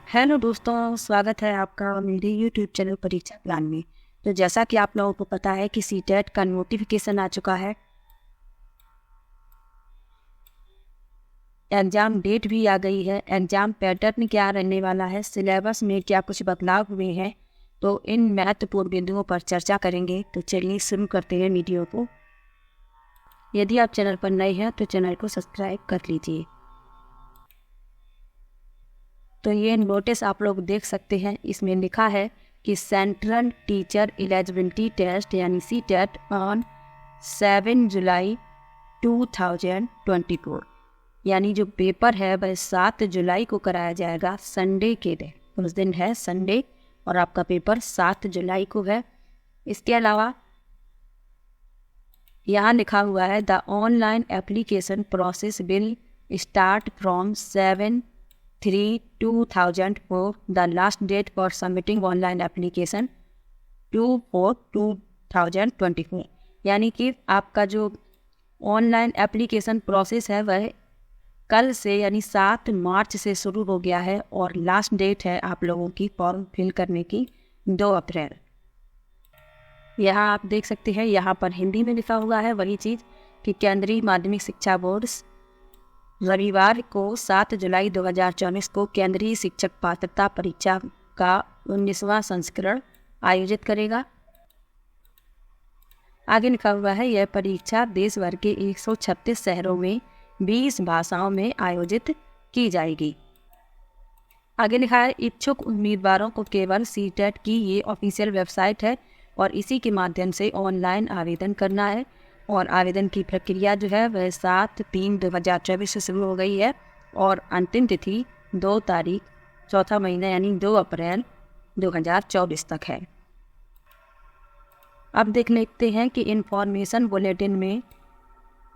Hello दोस्तों, स्वागत है आपका मेरे यूट्यूब चैनल परीक्षा प्लान में। तो जैसा कि आप लोगों को पता है कि सीटेट का नोटिफिकेशन आ चुका है, एग्ज़ाम डेट भी आ गई है। एग्ज़ाम पैटर्न क्या रहने वाला है, सिलेबस में क्या कुछ बदलाव हुए हैं, तो इन महत्वपूर्ण बिंदुओं पर चर्चा करेंगे। तो चलिए शुरू करते हैं वीडियो को। यदि आप चैनल पर नए हैं तो चैनल को सब्सक्राइब कर लीजिए। तो ये नोटिस आप लोग देख सकते हैं, इसमें लिखा है कि सेंट्रल टीचर एलिजिबिलिटी टेस्ट यानी सीटेट ऑन 7 जुलाई 2024, यानी जो पेपर है वह 7 जुलाई को कराया जाएगा, संडे के दिन। उस दिन है संडे और आपका पेपर 7 जुलाई को है। इसके अलावा यहाँ लिखा हुआ है the online application process will start from 7/3/2004। The last date for submitting online application 2/4/2024। यानी कि आपका जो ऑनलाइन एप्लीकेशन प्रोसेस है वह कल से यानी 7 मार्च से शुरू हो गया है और लास्ट डेट है आप लोगों की फॉर्म फिल करने की 2 अप्रैल। यहाँ आप देख सकते हैं, यहाँ पर हिंदी में लिखा हुआ है वही चीज़ कि केंद्रीय माध्यमिक शिक्षा बोर्ड रविवार को 7 जुलाई 2024 को केंद्रीय शिक्षक पात्रता परीक्षा का 19वां संस्करण आयोजित करेगा। आगे लिखा हुआ है यह परीक्षा देश भर के 136 शहरों में 20 भाषाओं में आयोजित की जाएगी। आगे लिखा है इच्छुक उम्मीदवारों को केवल सीटेट की ये ऑफिशियल वेबसाइट है और इसी के माध्यम से ऑनलाइन आवेदन करना है। और आवेदन की प्रक्रिया जो है वह 7/3/2024 से शुरू हो गई है और अंतिम तिथि 2 तारीख चौथा महीना यानी 2 अप्रैल 2024 तक है। अब देख लेते हैं कि इन्फॉर्मेशन बुलेटिन में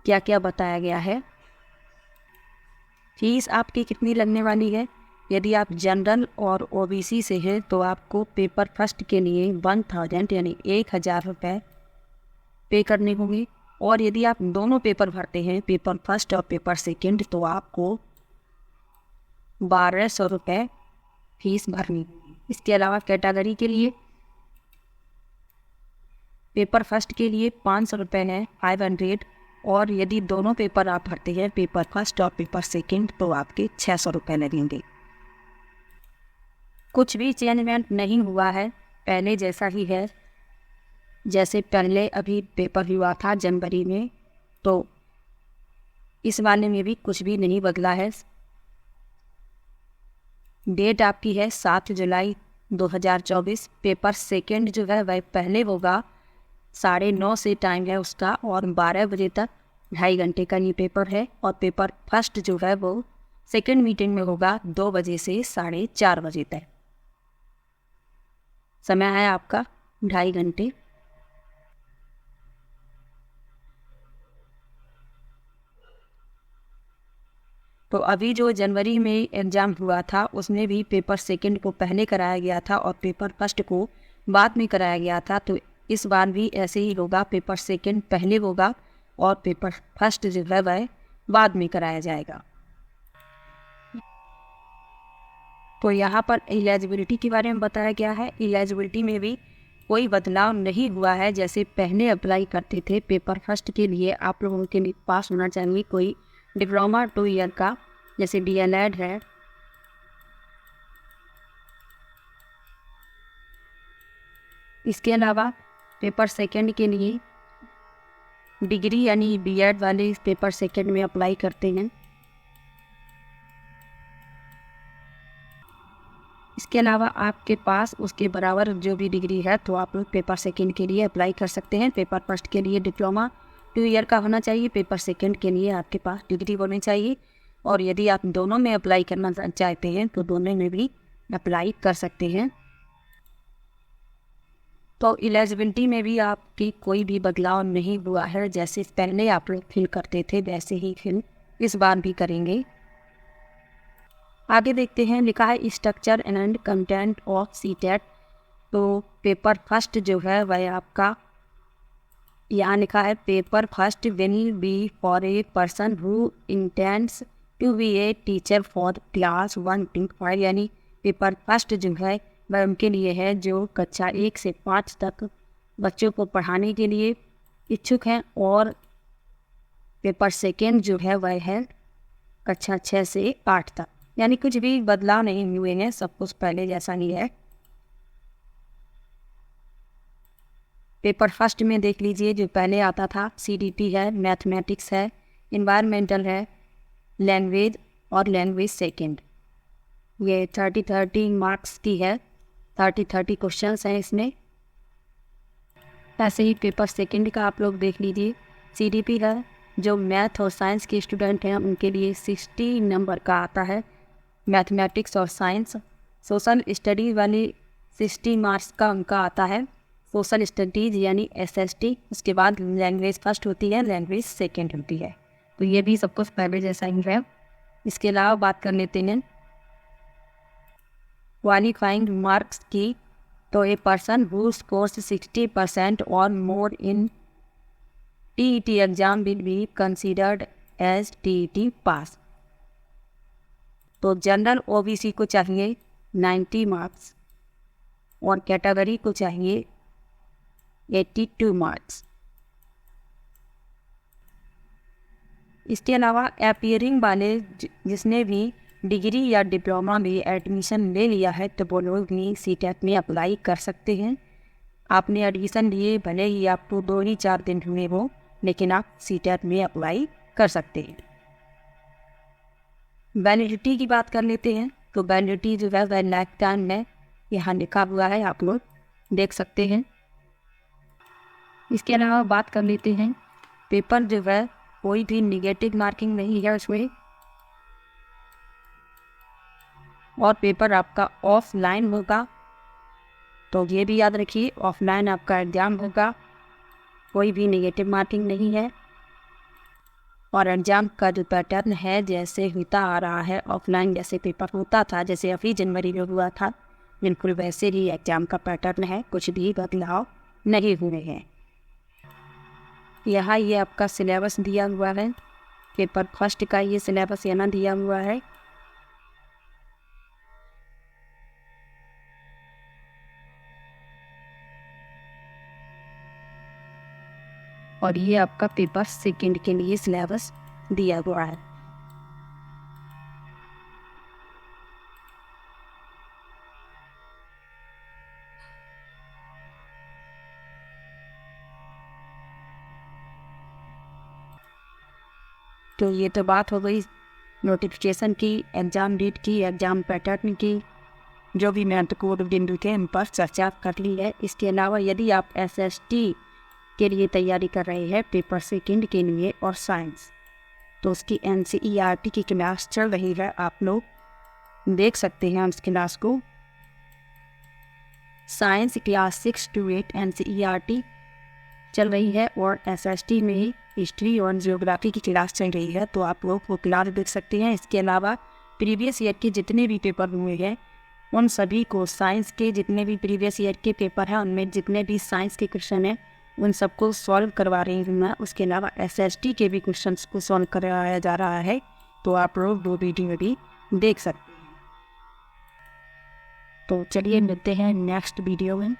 क्या क्या बताया गया है। फीस आपकी कितनी लगने वाली है। यदि आप जनरल और ओबीसी से हैं तो आपको पेपर फर्स्ट के लिए 1000 यानी 1000 रुपये पे करने होंगे। और यदि आप दोनों पेपर भरते हैं, पेपर फर्स्ट और पेपर सेकंड, तो आपको 1200 रुपये फीस भरनी होगी। इसके अलावा कैटेगरी के लिए पेपर फर्स्ट के लिए 500 रुपये है 500, और यदि दोनों पेपर आप भरते हैं, पेपर फर्स्ट और पेपर सेकंड, तो आपके 600 रुपये लगेंगे। कुछ भी चेंजमेंट नहीं हुआ है, पहले जैसा ही है। जैसे पहले अभी पेपर हुआ था जनवरी में, तो इस वाले में भी कुछ भी नहीं बदला है। डेट आपकी है 7 जुलाई 2024। पेपर सेकंड जो है वह पहले होगा, 9:30 से टाइम है उसका, और 12 बजे तक 2.5 घंटे का ये पेपर है। और पेपर फर्स्ट जो है वो सेकंड मीटिंग में होगा 2 बजे से 4:30 बजे तक। समय है आपका 2.5 घंटे। तो अभी जो जनवरी में एग्ज़ाम हुआ था उसमें भी पेपर सेकंड को पहले कराया गया था और पेपर फर्स्ट को बाद में कराया गया था। तो इस बार भी ऐसे ही होगा, पेपर सेकंड पहले होगा और पेपर फर्स्ट जो है वह बाद में कराया जाएगा। तो यहाँ पर एलिजिबिलिटी के बारे में बताया गया है। एलिजिबिलिटी में भी कोई बदलाव नहीं हुआ है। जैसे पहले अप्लाई करते थे पेपर फर्स्ट के लिए, आप लोगों के लिए पास होना चाहिए कोई डिप्लोमा 2 ईयर का, जैसे DLED है। इसके अलावा पेपर सेकंड के लिए डिग्री यानी B.Ed वाले इस पेपर सेकंड में अप्लाई करते हैं। इसके अलावा आपके पास उसके बराबर जो भी डिग्री है तो आप लोग पेपर सेकंड के लिए अप्लाई कर सकते हैं। पेपर फर्स्ट के लिए डिप्लोमा 2 ईयर का होना चाहिए, पेपर सेकंड के लिए आपके पास डिग्री होनी चाहिए। और यदि आप दोनों में अप्लाई करना चाहते हैं तो दोनों में भी अप्लाई कर सकते हैं। तो एलिजिबिलिटी में भी आपकी कोई भी बदलाव नहीं हुआ है। जैसे पहले आप लोग फिल करते थे वैसे ही फिल इस बार भी करेंगे। आगे देखते हैं, लिखा है structure and content of CTET. तो पेपर फर्स्ट जो है वह आपका यहाँ लिखा है paper first will be for a person who intends to be a teacher for class 1 to 5, यानी पेपर फर्स्ट जो है वह उनके लिए है जो कक्षा 1 से 5 तक बच्चों को पढ़ाने के लिए इच्छुक हैं, और पेपर सेकेंड जो है वह है कक्षा 6 से 8 तक। यानी कुछ भी बदलाव नहीं हुए हैं, सब कुछ पहले जैसा ही है। पेपर फर्स्ट में देख लीजिए, जो पहले आता था CDP है, मैथमेटिक्स है, इन्वायरमेंटल है, लैंग्वेज और लैंग्वेज सेकेंड। ये 30 मार्क्स की है, 30 क्वेश्चंस हैं इसमें। ऐसे ही पेपर सेकेंड का आप लोग देख लीजिए, CDP है, जो मैथ और साइंस के स्टूडेंट हैं उनके लिए 60 नंबर का आता है, मैथमेटिक्स और साइंस। सोशल स्टडीज़ वाली 60 मार्क्स का उनका आता है, सोशल स्टडीज़ यानी SST। उसके बाद लैंग्वेज फर्स्ट होती है, लैंग्वेज सेकेंड होती है। तो ये भी सब कुछ पहले जैसा ही है। इसके अलावा बात कर लेते हैं क्वालिफाइंग मार्क्स की। तो ए पर्सन हु स्कोर्स 60% और more in TET exam will be considered as TET पास। तो जनरल OBC को चाहिए 90 मार्क्स और कैटेगरी को चाहिए 82 मार्क्स। इसके अलावा अपीयरिंग वाले जिसने भी डिग्री या डिप्लोमा में एडमिशन ले लिया है तो वो लोग भी CTET में अप्लाई कर सकते हैं। आपने एडमिशन लिए भले ही आपको 2 ही 4 दिन हुए हो, लेकिन आप CTET में अप्लाई कर सकते हैं। वैलिडिटी की बात कर लेते हैं। तो वैलिडिटी जो है वह लाइफ टाइम में यहाँ लिखा हुआ है, आप लोग देख सकते हैं। इसके अलावा बात कर लेते हैं पेपर जो है कोई भी निगेटिव मार्किंग नहीं है उसमें, और पेपर आपका ऑफलाइन होगा। तो ये भी याद रखिए, ऑफलाइन आपका एग्ज़ाम होगा, कोई भी निगेटिव मार्किंग नहीं है। और एग्ज़ाम का जो पैटर्न है जैसे होता आ रहा है, ऑफलाइन जैसे पेपर होता था, जैसे अभी जनवरी में हुआ था, बिल्कुल वैसे ही एग्ज़ाम का पैटर्न है, कुछ भी बदलाव नहीं हुए हैं। यहाँ ये आपका सिलेबस दिया हुआ है, पेपर फर्स्ट का ये सिलेबस यहाँ दिया हुआ है। और ये आपका पेपर सेकंड के लिए सिलेबस दिया हुआ है। तो ये तो बात हो गई नोटिफिकेशन की, एग्ज़ाम डेट की, एग्ज़ाम पैटर्न की, जो भी महत्वपूर्ण बिंदु थे उन पर चर्चा कर ली है। इसके अलावा यदि आप SST के लिए तैयारी कर रहे हैं, पेपर सेकंड के लिए और साइंस, तो उसकी NCERT की क्लास चल रही है, आप लोग देख सकते हैं उस क्लास को। साइंस क्लास 6 to 8 NCERT चल रही है, और SST में हिस्ट्री और जियोग्राफी की क्लास चल रही है, तो आप लोग वो क्लास देख सकते हैं। इसके अलावा प्रीवियस ईयर के जितने भी पेपर हुए हैं उन सभी को, साइंस के जितने भी प्रीवियस ईयर के पेपर हैं उनमें जितने भी साइंस के क्वेश्चन हैं उन सबको सॉल्व करवा रही हूँ मैं। उसके अलावा SST के भी क्वेश्चन को सॉल्व करवाया जा रहा है, तो आप लोग वो वीडियो भी देख सकते हैं। तो चलिए मिलते हैं नेक्स्ट वीडियो में।